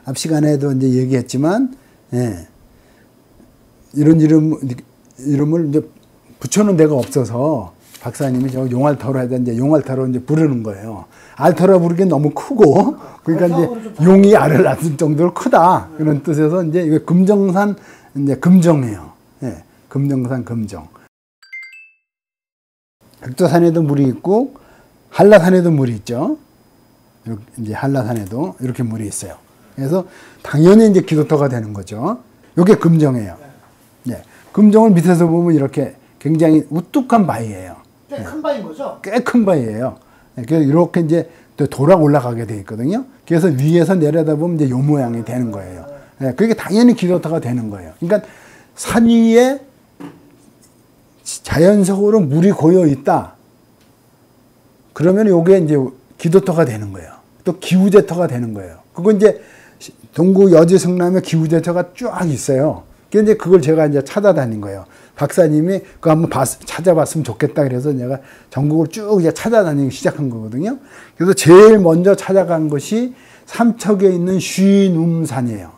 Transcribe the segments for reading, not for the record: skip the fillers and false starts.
앞 시간에도 이제 얘기했지만, 예. 이런 이름을 이제 붙여놓은 데가 없어서 박사님이 저 용알터로 해다 이제 용알터로 이제 부르는 거예요. 알터로 부르기엔 너무 크고, 그러니까 이제 용이 알을 낳을 정도로 크다. 그런 뜻에서 이제 이거 금정산, 이제 금정이에요. 예. 금정산 금정. 백두산에도 물이 있고, 한라산에도 물이 있죠. 이제 한라산에도 이렇게 물이 있어요. 그래서 당연히 이제 기도터가 되는 거죠. 이게 금정이에요. 예. 금정을 밑에서 보면 이렇게 굉장히 우뚝한 바위예요. 꽤 큰 바위인 거죠? 꽤 큰 바위예요. 예. 그래서 이렇게 이제 또 돌아 올라가게 돼 있거든요. 그래서 위에서 내려다 보면 이제 요 모양이 되는 거예요. 예. 그게 당연히 기도터가 되는 거예요. 그러니까 산 위에 자연적으로 물이 고여 있다. 그러면 요게 이제 기도터가 되는 거예요. 또 기우제터가 되는 거예요. 그거 이제 동구 여지 성남에 기우제터가 쫙 있어요. 이제 그걸 제가 이제 찾아다닌 거예요. 박사님이 그거 한번 찾아봤으면 좋겠다 그래서 내가 전국을 쭉 이제 찾아다니기 시작한 거거든요. 그래서 제일 먼저 찾아간 것이 삼척에 있는 쉰움산이에요.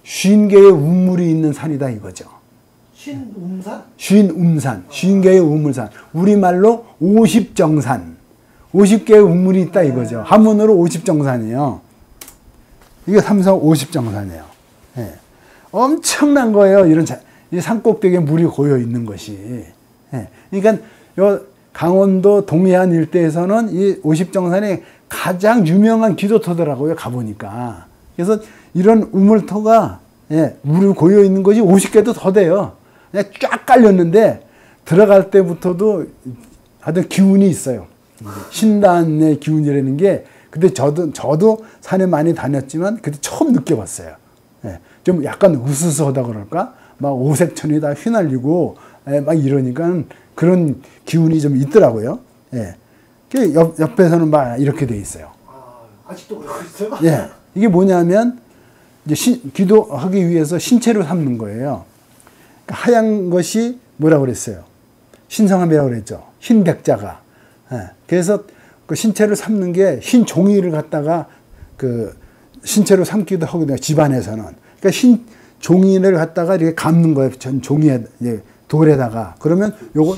50개의 우물이 있는 산이다 이거죠. 쉰움산? 쉰움산, 50개의 우물산. 우리말로 50정산. 50개의 우물이 있다 이거죠. 한문으로 50정산이에요. 이게 삼성 50정산이에요. 예. 엄청난 거예요. 이 산꼭대기에 물이 고여 있는 것이. 예. 그러니까 요 강원도 동해안 일대에서는 이 50정산이 가장 유명한 기도터더라고요. 가보니까. 그래서 이런 우물터가, 예, 물이 고여 있는 것이 50개도 더 돼요. 그냥 쫙 깔렸는데 들어갈 때부터도 하여튼 기운이 있어요. 신단의 기운이라는 게 그때 저도 산에 많이 다녔지만 그때 처음 느껴봤어요. 예, 좀 약간 으스스하다 그럴까? 막 오색천이 다 휘날리고, 예, 막 이러니까 그런 기운이 좀 있더라고요. 예. 옆에서는 막 이렇게 돼 있어요. 아직도 그러고 있어요? 예. 이게 뭐냐면 이제 기도하기 위해서 신체를 삼는 거예요. 그러니까 하얀 것이 뭐라고 그랬어요? 신성함이라고 그랬죠. 흰 백자가. 예. 그래서 그 신체를 삼는 게 흰 종이를 갖다가 그 신체로 삼기도 하거든요. 집안에서는. 그러니까 흰 종이를 갖다가 이렇게 감는 거예요. 전 종이에, 돌에다가. 그러면 요거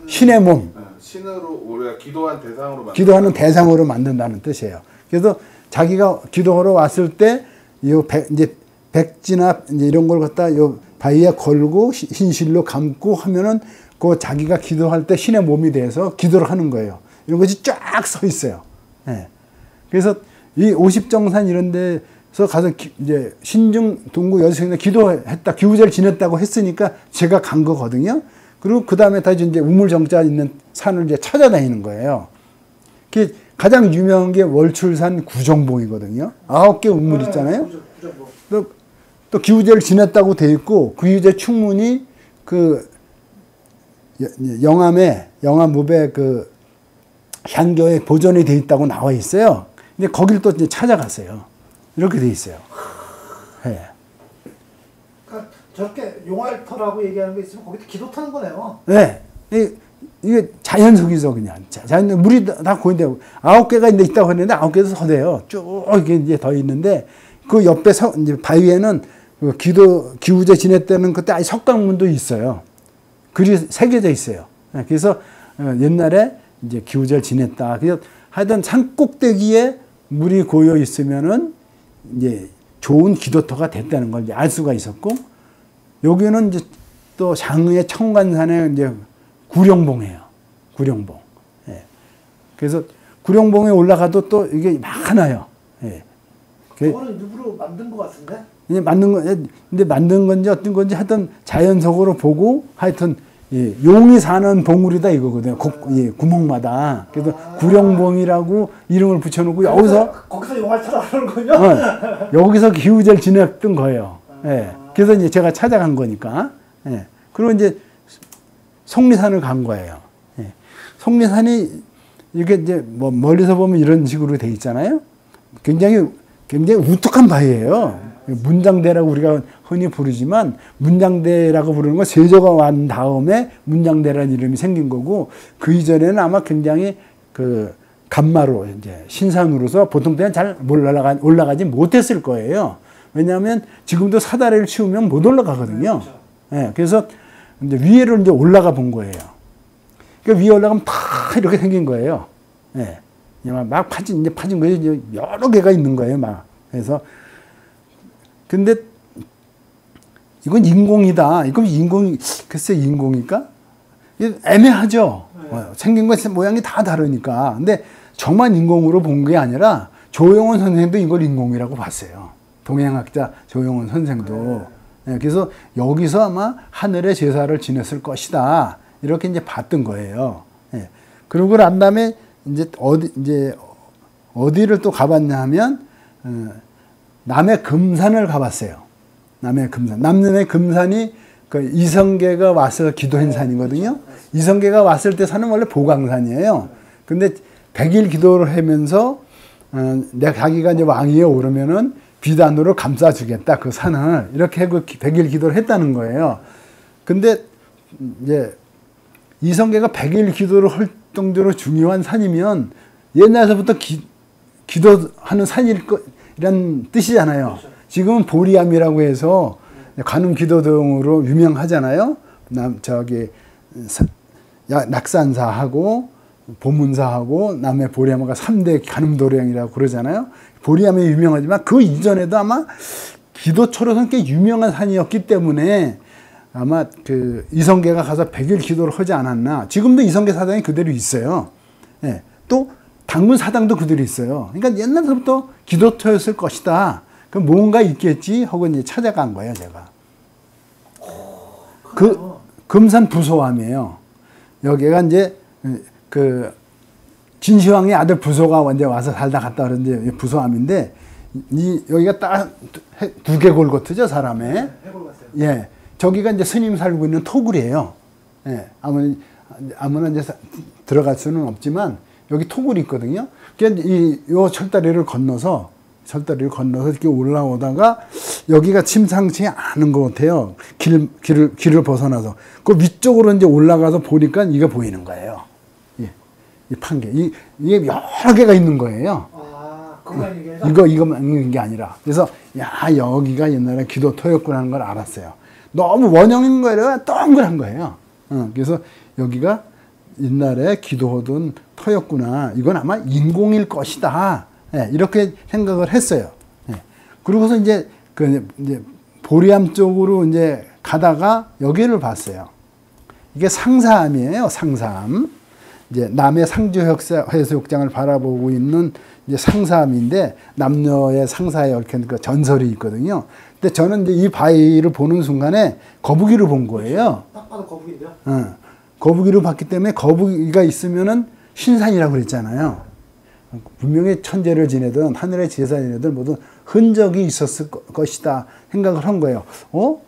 신의 몸. 신으로 우리가 기도하는 대상으로 만든다는 뜻이에요. 그래서 자기가 기도하러 왔을 때 이제 백지나 이제 이런 걸 갖다 요 바위에 걸고 흰실로 감고 하면은 그 자기가 기도할 때 신의 몸이 돼서 기도를 하는 거예요. 이런 것이 쫙 서 있어요. 예. 그래서 이 50정산 이런 데서 가서 이제 신중 동구 여수에 기도했다, 기우제를 지냈다고 했으니까 제가 간 거거든요. 그리고 그 다음에 다시 이제 우물정자 있는 산을 이제 찾아다니는 거예요. 그 가장 유명한 게 월출산 구정봉이거든요. 9개 우물 있잖아요. 또 기우제를 지냈다고 돼 있고, 기우제 충문이 그 영암읍에 그 향교에 보존이 돼 있다고 나와 있어요. 근데 거기를 또 이제 찾아갔어요. 이렇게 돼 있어요. 예. 그러니까 저렇게 용알터라고 얘기하는 게 있으면 거기도 기도터는 거네요. 네. 이게 자연 속이죠, 그냥. 자연, 물이 다 고인데, 9개가 이제 있다고 했는데, 9개도 더 돼요. 쭉 이게 이제 더 있는데, 그 옆에 이제 바위에는 그 기우제 지냈다는 그때 아예 석강문도 있어요. 글이 새겨져 있어요. 그래서 옛날에 이제 기우제를 지냈다. 그래서 하여튼 산 꼭대기에 물이 고여 있으면은 이제 좋은 기도터가 됐다는 걸 이제 알 수가 있었고, 여기는 이제 또 장흥의 청관산에 이제 구룡봉이에요. 구룡봉. 예. 그래서 구룡봉에 올라가도 또 이게 많아요. 예. 그거는 일부러 만든 것 같은데? 예, 근데 만든 건지 어떤 건지 하여튼 자연적으로 보고 하여튼, 예, 용이 사는 봉우리다 이거거든요. 구멍마다. 그래서 구룡봉이라고 이름을 붙여놓고 거기서 용알터라고 하는군요. 여기서 기우제를 지냈던 거예요. 예. 그래서 이제 제가 찾아간 거니까. 예. 그리고 이제 속리산을 간 거예요. 예. 속리산이 이게 이제 뭐 멀리서 보면 이런 식으로 돼 있잖아요. 굉장히 우뚝한 바위예요. 문장대라고 우리가 흔히 부르지만, 문장대라고 부르는 건 세조가 완 다음에 문장대라는 이름이 생긴 거고, 그 이전에는 아마 굉장히 그 간마로 이제 신산으로서 보통 때는 잘 올라가지 못했을 거예요. 왜냐하면 지금도 사다리를 치우면 못 올라가거든요. 그렇죠. 예, 그래서 이제 위에를 이제 올라가 본 거예요. 그러니까 위에 올라가면 팍 이렇게 생긴 거예요. 예, 막 파진 거예요. 이제 여러 개가 있는 거예요, 막. 그래서 근데 이건 인공이다. 이건 글쎄 인공일까? 애매하죠. 네. 생긴 것 모양이 다 다르니까. 근데 정말 인공으로 본 게 아니라 조용원 선생도 이걸 인공이라고 봤어요. 동양학자 조용원 선생도. 네, 그래서 여기서 아마 하늘의 제사를 지냈을 것이다. 이렇게 이제 봤던 거예요. 네. 그러고 난 다음에 이제 어디를 또 가봤냐 하면, 남해 금산을 가봤어요. 남해 금산. 남해 금산이 그 이성계가 와서 기도한 산이거든요. 이성계가 왔을 때 산은 원래 보강산이에요. 근데 100일 기도를 하면서, 내가 자기가 이제 왕위에 오르면은 비단으로 감싸주겠다, 그 산을. 이렇게 그 100일 기도를 했다는 거예요. 근데 이제 이성계가 100일 기도를 할 정도로 중요한 산이면 옛날서부터 기도하는 산일 이란 뜻이잖아요. 그렇죠. 지금은 보리암이라고 해서 관음 기도동으로 유명하잖아요. 낙산사하고 보문사하고 남해 보리암가 3대 관음도량이라고 그러잖아요. 보리암이 유명하지만 그 이전에도 아마 기도처로서는 꽤 유명한 산이었기 때문에 아마 그 이성계가 가서 100일 기도를 하지 않았나. 지금도 이성계 사당이 그대로 있어요. 예. 또 당군 사당도 그대로 있어요. 그러니까 옛날부터 기도처였을 것이다. 그럼 뭔가 있겠지 하고 이제 찾아간 거예요, 제가. 금산 부소암이에요. 여기가 이제 그 진시황의 아들 부소가 언제 와서 살다 갔다 그러는데 부소암인데, 여기가 딱 두개골거트죠, 사람의. 네, 해골 같아요. 예. 저기가 이제 스님 살고 있는 토굴이에요. 예. 아무나 이제 들어갈 수는 없지만 여기 토굴이 있거든요. 그러니까 요 철다리를 건너서 이렇게 올라오다가 여기가 심상치 않은 것 같아요. 길을 벗어나서. 그 위쪽으로 이제 올라가서 보니까 이게 보이는 거예요. 예. 이 판계. 이게 여러 개가 있는 거예요. 아, 그거만 얘기해서? 이거만 있는 게 아니라. 그래서, 여기가 옛날에 기도터였구나 하는 걸 알았어요. 너무 원형인 거예요. 동그란 거예요. 그래서 여기가 옛날에 기도하던 터였구나. 이건 아마 인공일 것이다. 예, 이렇게 생각을 했어요. 예. 그러고서 이제 보리암 쪽으로 이제 가다가 여기를 봤어요. 이게 상사암이에요. 상사암. 이제 남해 상주해수욕장을 바라보고 있는 이제 상사암인데, 남녀의 상사에 얽힌 그 전설이 있거든요. 근데 저는 이제 이 바위를 보는 순간에 거북이를 본 거예요. 딱 봐도 거북인데요? 거북이를 봤기 때문에 거북이가 있으면은 신산이라고 그랬잖아요. 분명히 천재를 지내든 하늘의 제사 지내든 모두 흔적이 있었을 것이다 생각을 한 거예요.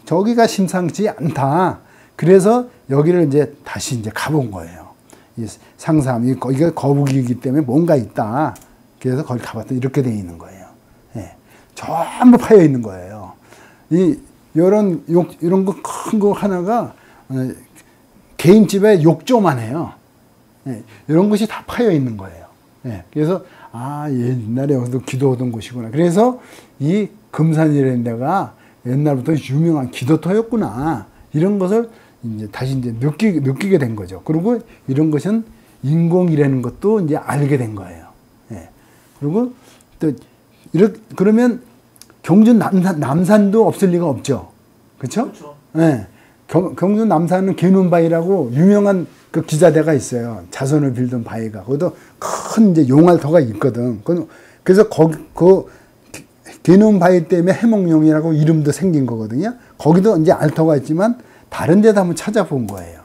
저기가 심상치 않다. 그래서 여기를 이제 다시 이제 가본 거예요. 이 상삼이 거기가 거북이기 때문에 뭔가 있다. 그래서 거기 가봤더니 이렇게 돼 있는 거예요. 예. 전부 파여 있는 거예요. 이런 거 큰 거 하나가 개인 집에 욕조만 해요. 예. 이런 것이 다 파여 있는 거예요. 예. 그래서 옛날에 여기도 기도하던 곳이구나. 그래서 이 금산이라는 데가 옛날부터 유명한 기도터였구나. 이런 것을 이제 다시 이제 느끼게 된 거죠. 그리고 이런 것은 인공이라는 것도 이제 알게 된 거예요. 예. 그리고 또 그러면 경주 남산도 없을 리가 없죠. 그렇죠? 예. 경주 남산은 개눈바위라고 유명한 그 기자대가 있어요. 자손을 빌던 바위가. 거기도 큰 이제 용알터가 있거든. 그래서 그 개눈바위 때문에 해몽룡이라고 이름도 생긴 거거든요. 거기도 이제 알터가 있지만 다른 데도 한번 찾아본 거예요.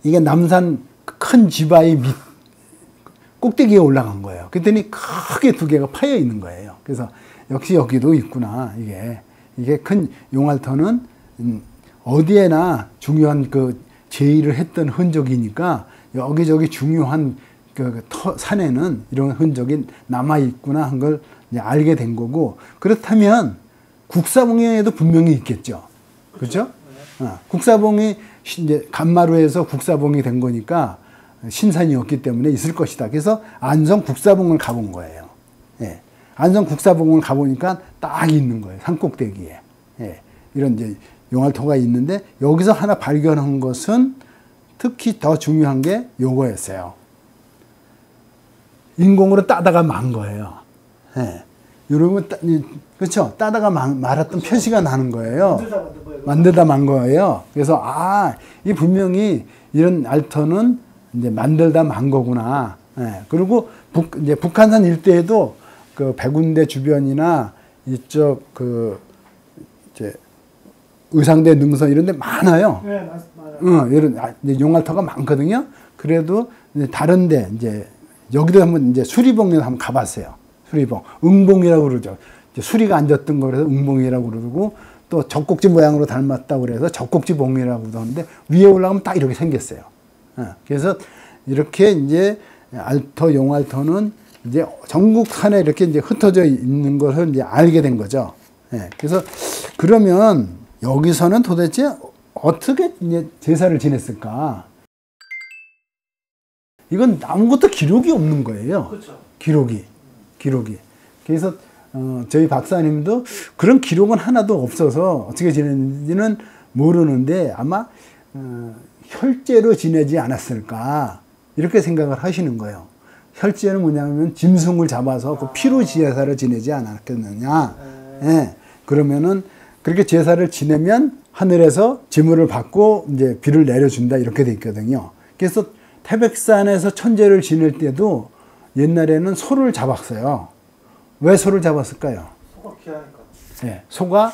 이게 남산 큰 지바위 밑 꼭대기에 올라간 거예요. 그랬더니 크게 두 개가 파여 있는 거예요. 그래서 역시 여기도 있구나. 이게 큰 용알터는 어디에나 중요한 그 제의를 했던 흔적이니까 여기저기 중요한 그 산에는 이런 흔적이 남아 있구나 한 걸 알게 된 거고, 그렇다면 국사봉에도 분명히 있겠죠. 그렇죠? 국사봉이 이제 간마루에서 국사봉이 된 거니까 신산이었기 때문에 있을 것이다. 그래서 안성 국사봉을 가본 거예요. 예. 안성 국사봉을 가보니까 딱 있는 거예요. 산꼭대기에. 예. 이런 이제 용알터가 있는데 여기서 하나 발견한 것은 특히 더 중요한 게 요거였어요. 인공으로 따다가 만 거예요. 예. 여러분, 그렇죠? 따다가 말았던 표시가 나는 거예요. 만들다 만 거예요. 그래서 이 분명히 이런 알터는 이제 만들다 만 거구나. 예. 그리고 이제 북한산 일대에도 그 백운대 주변이나 이쪽 이제 의상대 능선 이런 데 많아요. 네, 많아요. 이런 용알터가 많거든요. 그래도 이제 다른데 이제 여기도 한번 이제 수리봉에도 한번 가봤어요. 수리봉, 응봉이라고 그러죠. 이제 수리가 앉았던 거라서 응봉이라고 그러고 또 젖꼭지 모양으로 닮았다고 그래서 젖꼭지봉이라고도 하는데 위에 올라가면 딱 이렇게 생겼어요. 그래서 이렇게 이제 알터, 용알터는 이제 전국 산에 이렇게 이제 흩어져 있는 것을 이제 알게 된 거죠. 그래서 그러면 여기서는 도대체 어떻게 이제 제사를 지냈을까? 이건 아무것도 기록이 없는 거예요. 그렇죠. 기록이. 그래서 저희 박사님도 그런 기록은 하나도 없어서 어떻게 지냈는지는 모르는데 아마 혈제로 지내지 않았을까 이렇게 생각을 하시는 거예요. 혈제는 뭐냐면 짐승을 잡아서 그 피로 제사를 지내지 않았겠느냐. 예. 그러면은 그렇게 제사를 지내면 하늘에서 지물을 받고 이제 비를 내려준다 이렇게 돼 있거든요. 그래서 태백산에서 천제를 지낼 때도 옛날에는 소를 잡았어요. 왜 소를 잡았을까요? 소가 귀하니까. 예, 소가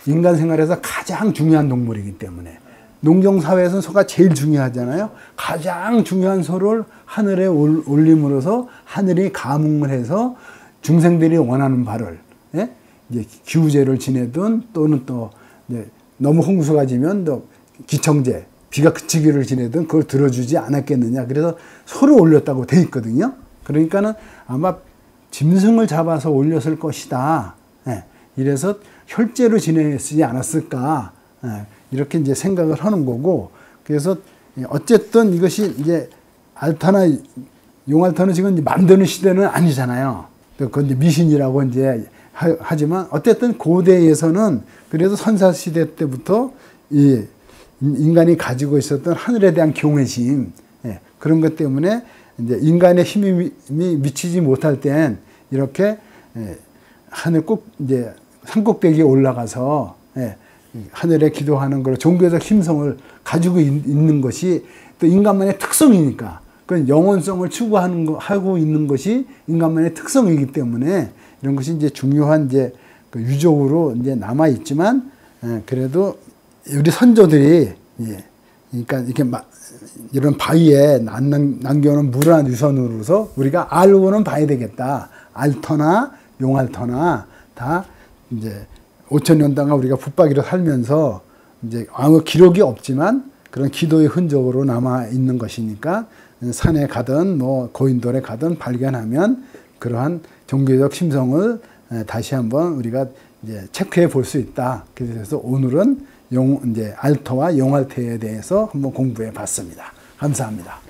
인간 생활에서 가장 중요한 동물이기 때문에 농경사회에서는 소가 제일 중요하잖아요. 가장 중요한 소를 하늘에 올림으로써 하늘이 감응을 해서 중생들이 원하는 바를 이제 기우제를 지내든 또는 또 이제 너무 홍수가 지면 또 기청제 비가 그치기를 지내든 그걸 들어주지 않았겠느냐. 그래서 소를 올렸다고 돼 있거든요. 그러니까는 아마 짐승을 잡아서 올렸을 것이다. 이래서 혈제로 지내지 않았을까. 이렇게 이제 생각을 하는 거고. 그래서 어쨌든 이것이 이제 알터나 용알터는 지금 이제 만드는 시대는 아니잖아요. 그건 이제 미신이라고 이제 하지만 어쨌든 고대에서는 그래도 선사시대 때부터 이 인간이 가지고 있었던 하늘에 대한 경외심, 그런 것 때문에 이제 인간의 힘이 미치지 못할 땐 이렇게 하늘 꼭 이제 산꼭대기에 올라가서 하늘에 기도하는 걸 종교적 힘성을 가지고 있는 것이 또 인간만의 특성이니까 그 영혼성을 추구하고 있는 것이 인간만의 특성이기 때문에 이런 것이 이제 중요한 이제 그 유적으로 이제 남아 있지만 그래도 우리 선조들이 그러니까 이렇게 이런 바위에 남겨놓은 물한 유선으로서 우리가 알고는 봐야 되겠다. 알터나 용알터나 다 이제 5,000년 동안 우리가 붙박이로 살면서 이제 아무 기록이 없지만 그런 기도의 흔적으로 남아 있는 것이니까 산에 가든 뭐 고인돌에 가든 발견하면 그러한 종교적 심성을 다시 한번 우리가 이제 체크해 볼 수 있다. 그래서 오늘은 이제 알터와 용알터에 대해서 한번 공부해 봤습니다. 감사합니다.